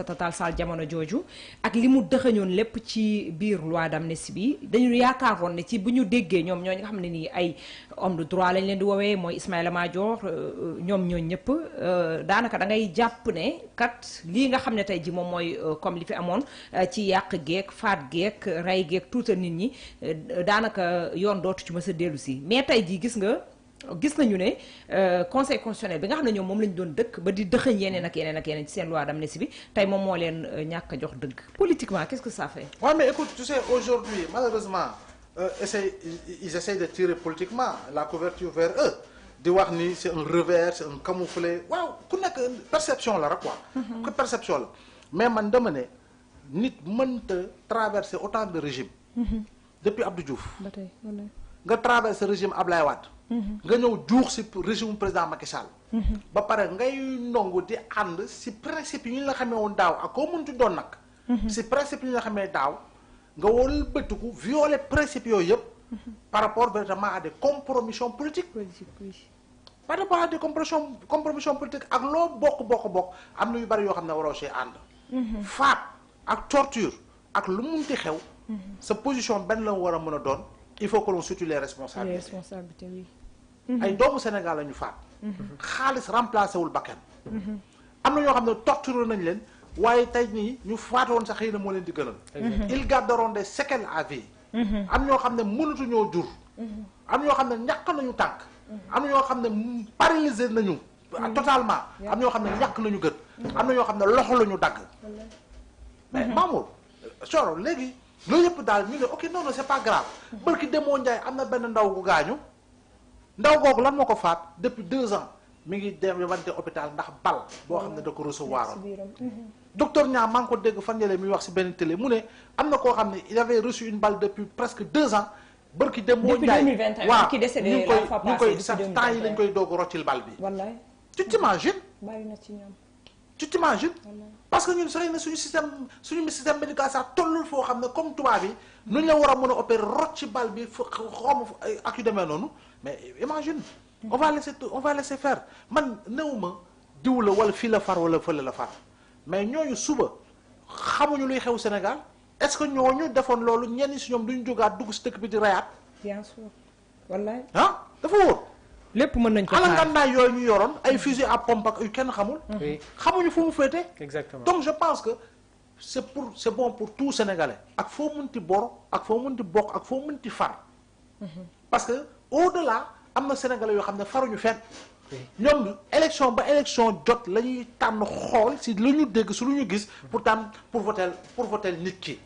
Tall Sall jamono jooju ak li mu dëxëñoon lépp ci biir loi d'amnistie bi dañu yaakaaroon ne ci bu ñu déggee ñoom ñooñu nga xam ne nii ay homme de droit lañ leen di woowee mooy Ismaïla Madior ñoom ñooñu ñëpp daanaka da ngay jàpp ne kat lii nga xam ne tey ji moom mooy comme li fi amoon ci yàq geek faat geek rey geek tuutal nit ñi daanaka yoon dootu ci mës a dellu si mais tey ji gis nañu ne conseil constitutionnel bi nga xam ne ñoom moom lañu doon dëkk ba di dëxëñ yeneen ak yeneen ci seen loi d'amnistie bi tey moom moo leen ñàkk a jox dëgg politiquement qu'est-ce que ça fait? Ouais, mais écoute, tu sais, aujourd'hui, malheureusement, ils essayent de tirer politiquement la couverture vers eux. Di wax ni c'est un revers, c'est un camouflet. Waaw ku nekk perception la rek quoi. Que perception la mais man dama ne nit mënta traverser autant de régimes. Depuis Abdou Diouf. ba tey nga traverser régime Ablaye Wade. nga ñëw juux si régime président Macky Sall. ba pare ngay ndongu di ànd si principe yi ñu la xamee woon daaw ak koo mënti doon nag. si principe yi ñu la xamee daaw nga wol bëtuku violer principe yooyu yëpp. par rapport véritablement à des compromissions politiques. par rapport à des compromissions politiques ak loo bokk am na yu bari yoo xam ne waroo see ànd. faat ak torture ak lu munti xew. sa position benn la war a mën a doon. il faut que l'on situe les responsabilités. Oui. ay doomu Sénégal la ñu faat. xaalis remplacé wul bakkan. am na ñoo xam ne torturé nañ leen waaye tey nii ñu faatoon sax xëy na moo leen di gënal. ils garderont des séquelles à vie. am ñoo xam ne mënatuñoo jur. am ñoo xam ne ñàkk nañu tànk. am na ñoo xam ne paralysé nañu. totalement am ñoo xam ne ñàkk nañu gët. am na ñoo xam ne loxo la ñu dagg. mais Mamour Soro léegi. loolu yëpp daal ñu ne ok non c'est pas grave barki demoo Ndiaye am na benn ndaw gu gaañu ndaw googu lan moo ko faat depuis 2 ans mi ngi dem wante hôpital ndax bal boo xam ne da ko recevoir docteur Niang maa ngi ko dégg fan yële muy wax si benn télé mu ne am na koo xam ne il avait reçu une balle depuis presque 2 ans barki demoo Ndiaye waaw ñu ngi koy sax temps yi lañ koy doog roccil bal bi tu t'imagines tu t'imagines parce que ñun sëy na suñu système médical sax tollul foo xam ne comme tubaab yi nu ñu la war a mën a opérer rot ci bal bi xawma ak yu demee noonu mais imagine on va laisser faire man newuma diw la wala fii la far wala fële la far mais ñooñu suba xamuñu luy xew Sénégal est-ce que ñooñu defoon loolu ñenn si ñoom duñu jógaat dugg si dëkk bi di rayaat bien sûr wallaay ah dafa wóor lépp mën nañ ko xaar alangandaay yooyu ñu yoroon ay fusil à pompe ak yu kenn xamul. xamuñu fu mu féete. exactement donc je pense que c'est bon pour tout Sénégalais ak foo mënti bor ak foo mënti bokk ak foo mënti far. parce que au-delà am na Sénégalais yoo xam ne faruñu fenn. ñoom élection ba élection jot la ñuy tànn xool si lu ñu dégg si lu ñu gis pour tànn pour voter nit ki.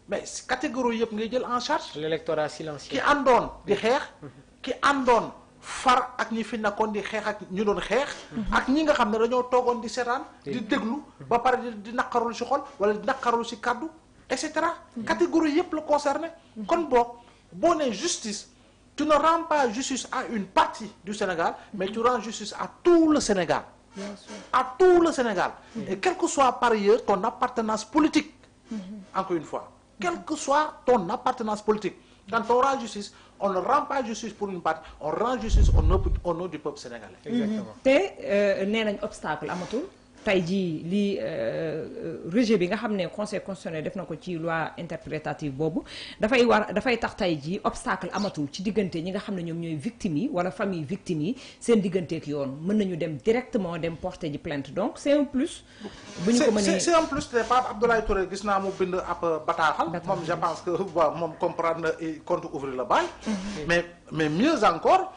mais catégorie yëpp ngay jël en charge. l'électorat silencieux. ki àndoon di xeex. ki àndoon. far ak ñi fi nekkoon di xeex ak ñu doon xeex. ak ñi nga xam ne dañoo toogoon di seetaan. di déglu ba pare di naqarul si xol wala di naqarul si kaddu et cetera. catégorie yëpp la concerné. kon boo nee justice tu ne rends pas justice à une partie du Sénégal mais tu rends justice à tout le Sénégal. Bien sûr. À tout le Sénégal. Et quelle que soit par ailleurs ton appartenance politique. Encore une fois. Quelle que soit ton appartenance politique. Quand on rend justice, on ne rend pas justice pour une partie, on rend justice au nom du peuple sénégalais. Exactement. te nee nañ obstacle amatul tey jii lii rejet bi nga xam ne conseil constitutionnel def na ko ci loi interprétative boobu dafay tax tey jii obstacle amatul ci diggante ñi nga xam ne ñoom ñooy victimes yi wala famille victimes yi seen digganteek yoon mën nañu dem directement dem porter ji plainte donc c'est un plus. bu ñu ko mënee c'est un plus te Pape Abdoulaye Touré gis naa mu bind ab bataaxal. moom je pense que waaw moom comprendre na compte ouvrir le bal. mais mieux encore.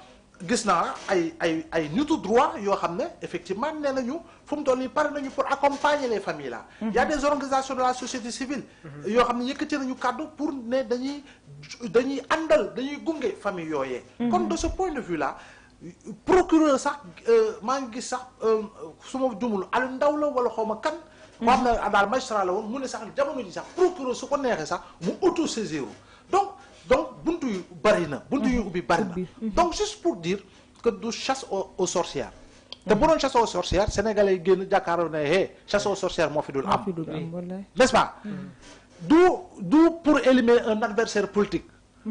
gis naa ay nitu droit yoo xam ne effectivement nee nañu fu mu toll nii pare nañu pour accompagner les familles là. Il y a des organisations de la société civile. yoo xam ne yëkkati nañu kàddu pour ne dañuy àndal dañuy gunge famille yooyee. kon de ce point de vue là procureur sax maa ngi gis sax su ma jumul Aliou Ndaw la wala xaw ma kan. koo xam ne daal magistrat la woon mu ne sax jamono ji sax procureur su ko neexee sax mu auto-saisir donc buntu yu bari na buntu yu ubbi bari na donc juste pour dire que du chasse aux sorcières te bu doon chasse aux sorcières sénégalais yi génn jàkkaarloo ne chasse aux sorcières moo fi dul am n'est-ce pas du pour éliminer un adversaire politique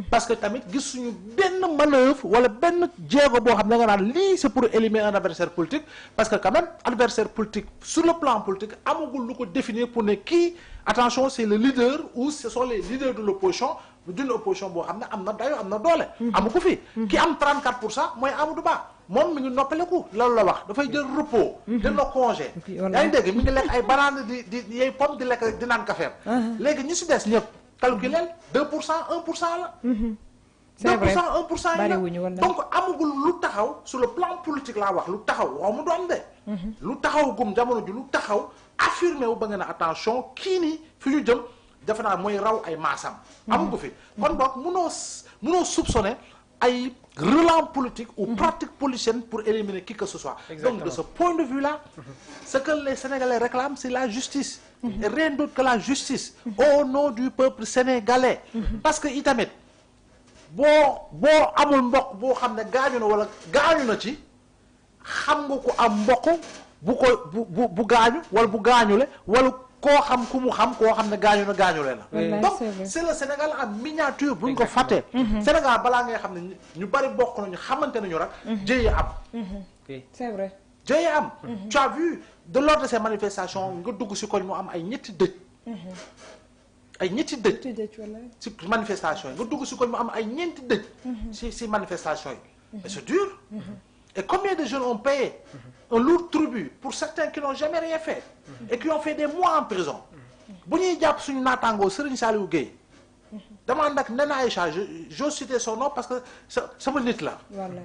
parce que tamit gisuñu benn manœuvre wala benn jéego boo xam ne nga naan lii c'est pour éliminer un adversaire politique parce que quand même adversaire politique sur le plan politique amagul lu ko définir pour ne kii attention c'est le leader ou ce sont les leaders de l'opposition d'une opposition boo xam ne am na dayo am na doole amu ko fi ki am 34% mooy Amadou Ba moom mi ngi noppaleku loolu la wax dafay jël repos jël na congé yaa ngi dégg mi ngi lekk ay banane di yey pomme di lekk di naan café léegi ñu si des ñëpp calculel 2% 1% la 2% 1% yi la donc amagul lu taxaw sur le plan politique laa wax lu taxaw waaw mu doon de lu taxaw gum jamono ji lu taxaw affirmé wu ba nga ne attention kii nii fi ñu jëm defe naa mooy raw ay maasam amu ko fi kon boog munoo soupçonner ay relents politique ou pratique politicienne pour éliminer qui que ce soit. Exactement. Donc de ce point de vue-là, ce que les Sénégalais réclament, c'est la justice. Et rien d'autre que la justice au nom du peuple sénégalais. Parce que itamit boo amul mbokk boo xam ne gaañu na wala gaañu na ci xam nga ko am mbokk bu gaañu wala bu gaañule wala koo xam ku mu xam koo xam ne gaañu na gaañule la. donc c'est le Sénégal en miniature bu ñu ko fàttee. Sénégal balaa ngay xam ne ñu bari bokk nañu xamante nañu rek. jëye am. c'est vrai. jëye am. Tu as vu de lors de ces manifestations nga dugg si koñ mu am ay ñetti dëj. ay ñetti dëj. si manifestation yi nga dugg si koñ mu am ay ñeenti dëj. si manifestation yi. mais c'est dur. Et combien de jeunes ont payé un lourd tribut pour certains qui n'ont jamais rien fait et qui ont fait des mois en prison. bu ñuy jàpp suñu naataangoo Serigne Saliou Gueye dama ànd ak Nena Aïcha j'ose citer son nom parce que sama nit la. voilà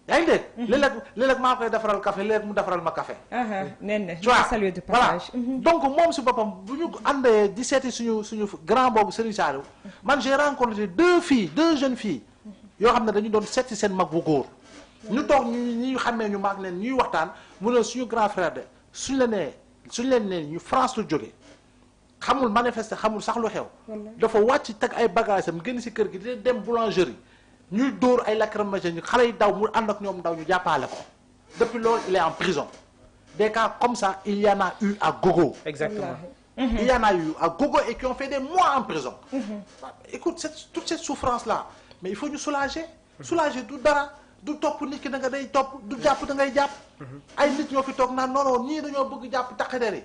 yaa ngi dégg. léeg-léeg maa koy defaral café léeg mu defaral ma café. nen tu vois voilà donc moom si boppam bu ñu àndee di seeti suñu grand boobu Serigne Saliou man j'ai rencontré deux jeunes filles yoo xam ne dañu doon seeti seen mag bu góor. ñu toog ñu xamee ñu maag leen ñuy waxtaan mu ne suñu grand frère de suñ leen nee ñu France lu jóge xamul manifester xamul sax lu xew dafa wàcc teg ay bagages am génn si kër gi di dem boulangerie ñuy dóor ay lacrymogènes xale yi daw mu ànd ak ñoom daw ñu jàppale ko depuis loolu il est en prison des cas comme ça il y en a eu à gogo. Exactement. Il y en a eu à gogo et qui ont fait des mois en prison. Écoute toute cette souffrance là mais il faut ñu soulager du dara. du topp nit ki da nga day topp du jàpp da ngay jàpp ay nit ñoo fi toog naan non ñii dañoo bëgg jàpp takk der yi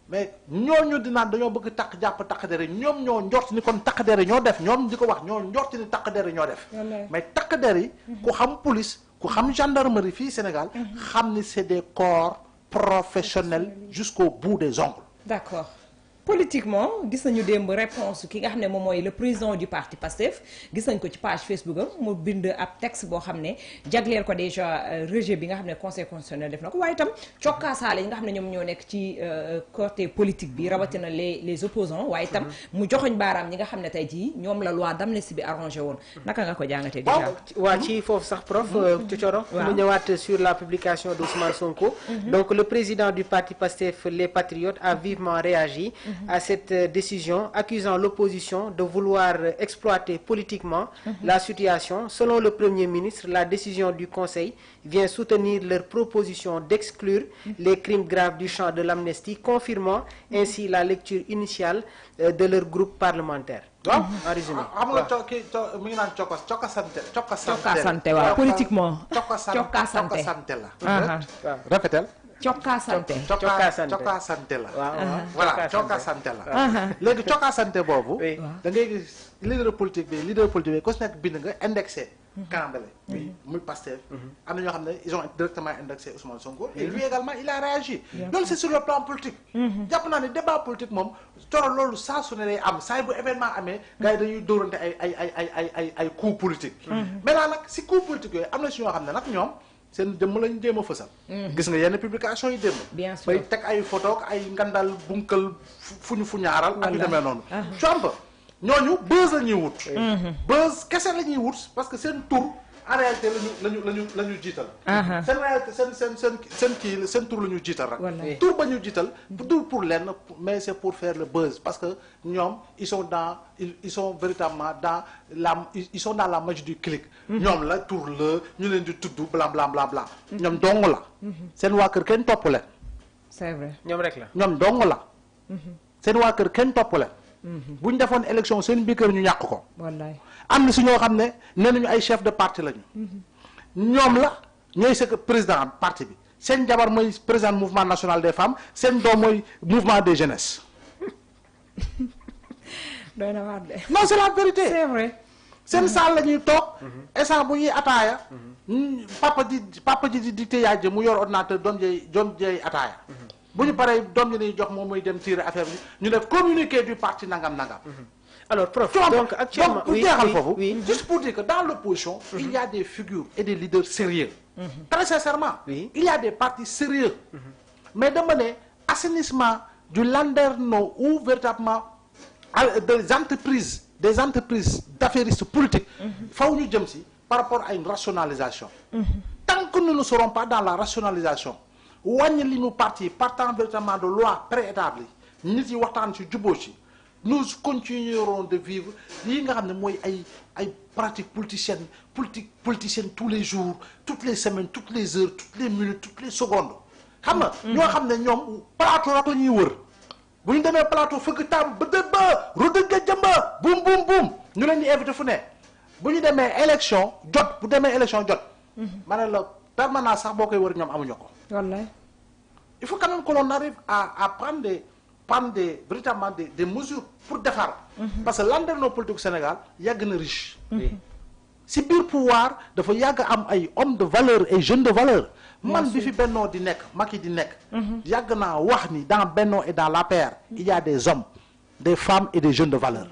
mais ñooñu di naan dañoo bëgg jàpp takk der yi ñoom ñoo njort ni kon takk der yi ñoo def ñoom di ko wax ñoo njort ni takk der yi ñoo def mais takk der yi ku xam police ku xam gendarmerie fii Sénégal xam ni c'est des corps professionnels jusqu'au bout des ongles. D'accord. Politiquement gis nañu démb réponse ki nga xam ne moom mooy le président du parti PASTEF gis nañ ko ci page Facebook am mu bind ab texte boo xam ne jagleel ko déjà rejet bi nga xam ne conseil constitutionnel def na ko waaye itam cokkaasaale yi nga xam ne ñoom ñoo nekk ci côté politique bi rawatina les opposants waaye itam mu joxoñ baaraam ñi nga xam ne tey jii ñoom la loi d'amnistie bi arrangé woon naka nga ko jàngatee déjà. waa ci foofu sax prof Thioro mu ñëwaat sur la publication d'Ousmane Sonko. Donc le président du parti PASTEF les Patriotes a vivement réagi à cette décision, accusant l'opposition de vouloir exploiter politiquement la situation. Selon le Premier ministre, la décision du Conseil vient soutenir leur proposition d'exclure les crimes graves du champ de l'amnistie, confirmant ainsi la lecture initiale de leur groupe parlementaire. waaw en résumé xam nga mi ngi naan cokkasante waaw politiquement cokkasante la répétel cokkaasante la voilà cokkaasante la léegi cokkaasante boobu da ngay gis leader politique bi ku si nekk bind nga indexé calendrier bi muy Pastef am na ñoo xam ne ils ont directement indexé Ousmane Sonko et lui également il a réagi loolu c'est sur le plan politique jàpp naa ne débat politique moom Thioro loolu saa su ne lay am saa bu événement amee gars yi dañuy dóorante ay coup politique maintenant nag si coup politique yooyu am na si ñoo xam ne nag ñoom seen jëmm lañu jéem a fësal. gis nga yenn publication yi démb. bien sûr bay teg ay photo ak ay ngandal bunkal fu ñaaral. ak yu demee noonu. Trump ñooñu buzz la ñuy wut. buzz kese la ñuy wut parce que seen tur en réalité la ñu jiital. seen réalité seen tur la ñu jiital rek. tur ba ñu jiital du pour lenn mais c'est pour faire le buzz parce que ñoom ils sont véritablement dans la magie du clic. ñoom la tur la ñu leen di tudd bla bla bla bla. ñoom dong la. seen waa kër kenn topp leen. c'est vrai ñoom rek la. ñoom dong la. seen waa kër kenn topp leen. bu ñu defoon élection seen biir kër ñu ñàkk ko. wallaay am na si ñoo xam ne nee nañu ay chef de parti lañu. ñoom la ñooy sëkk président parti bi seen jabar mooy président mouvement national des femmes seen doom mooy mouvement des jeunesses. doy na waar de. non c'est la vérité. c'est vrai. seen saal la ñuy toog. instant bu ñuy ataaya. papa ji di dicté yaay ji mu yor ordinateur doom jeey ataaya. bu ñu paree doom ji ñuy jox moom muy dem tirer affaire bi ñu def communiqué du parti nangam. Alors, prof, donc actuellement, juste pour dire que dans l'opposition, il y a des figures et des leaders sérieux. Très sincèrement, il y a des partis sérieux. Mais de mener assainissement du landerneau ou véritablement des entreprises d'affairistes politiques, il faut nous dire par rapport à une rationalisation. Tant que nous ne serons pas dans la rationalisation, nous partis partant véritablement de lois préétablies, nous nous continuerons de vivre li nga xamné moy ay pratiques politiciennes tous les jours, toutes les semaines, toutes les heures, toutes les minutes, toutes les secondes. Xam nga ñoo xamné ñom plateau rek lañuy wër. Bu ñu démé plateau fëgg tam ba deba rodëgga jëmba boum boum boum ñu leen di inviter fu né. Bu ñu démé élection jot bu démé élection jot. Mané la permanence sax bokay wër ñom amuñu ko. Wallahi. Il faut quand même que l'on arrive à prendre véritablement des mesures pour défendre. Parce que landerneau politique au Sénégal yàgg na riche. Si biir pouvoir dafa yàgg am ay hommes de valeur et jeunes de valeur. Man bi fi Benno di nekk Macky di nekk. yàgg naa wax ni dans Benno et dans l'APR il y a des hommes, des femmes et des jeunes de valeur.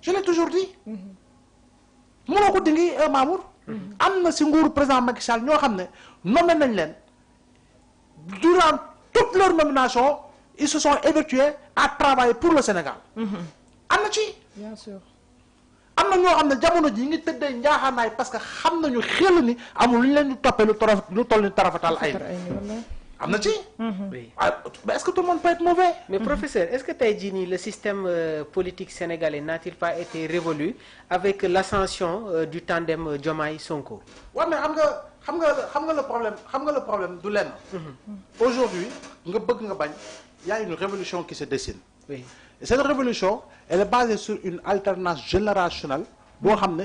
Je l'ai toujours dit. mënoo ko dingi Mamour. am na si nguuru président Macky Sall ñoo xam ne nommé nañ leen durant toute leur nomination. Ils se sont évertués à travailler pour le Sénégal. Amna ci. Bien sûr. Amna ñoo xamne jamono ji ngi tëddee njaaxaanaay parce que xam nañu xel ni amul lu leen di toppee lu toll ni tarafatal ay. Amna ci. Mais est-ce que tout le monde peut être mauvais? Mais professeur, est-ce que tey jii nii le système politique sénégalais n'a-t-il pas été révolu avec l'ascension du tandem Diomaye-Sonko? Ouais, mais xam nga le problème du lenn. Aujourd'hui, nga bëgg nga bañ. Il y a une révolution qui se dessine. Oui. Et cette révolution, elle est basée sur une alternance générationnelle.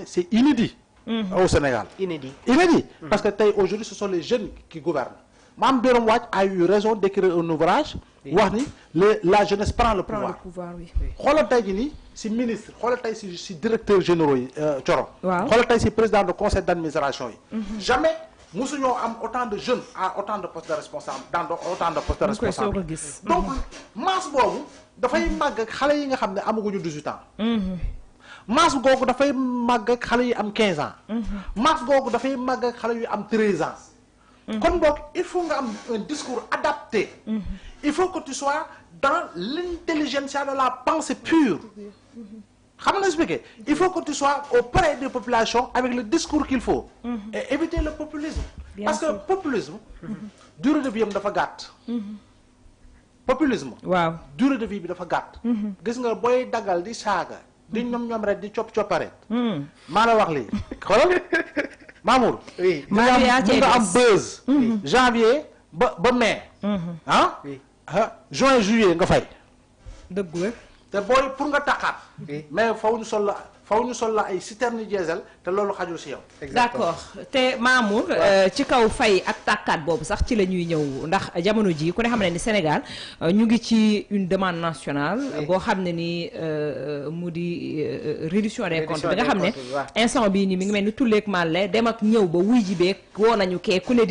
C'est inédit au Sénégal. Inédit. Inédit. Parce que aujourd'hui, ce sont les jeunes qui gouvernent. Mme Biram Wade a eu raison d'écrire un ouvrage. Oui. La jeunesse prend le pouvoir. Oui. Si ministre, si directeur général, si président du conseil d'administration. Jamais. Nous avons autant de jeunes à autant de postes de responsables, dans autant de postes de responsables. Donc, masse bobu da fay mag ak xalé yi nga xamné amaguñu 18 ans. Masse gogu da fay mag ak xalé yi am 15 ans. Masse gogu da fay mag ak xalé yu am 13 ans. Comme donc il faut nga am un discours adapté. Il faut que tu sois dans l'intelligentsia de la pensée pure. Il faut que tu sois auprès des populations avec le discours qu'il faut et éviter le populisme. Parce que le populisme, durée de vie dafa gàtt. Populisme, durée de vie dafa gàtt. Gis nga boy dagal di saga, di ñom rek di cop-coparet. Ma la wax li. Xolal Mamour. Oui. Nga am buzz. Janvier ba mai. Hein? Juin juillet nga fay. Deug te boy pour nga taxaat. Mais faw ñu sol la ay citerne diesel te loolu xajul ci yow. D'accord te Mamour ci kaw fay ak tàkkaat boobu sax ci la ñuy ñëw ndax jamono ji ku ne xam ne ni Sénégal ñu ngi ci une demande nationale boo xam ne ni mu di réduction des comptes bi nga xam ne instant bii nii mi ngi mel ni tulleeg màlle dem ak ñëw ba wuy ji beeg woo nañu kee ku ne di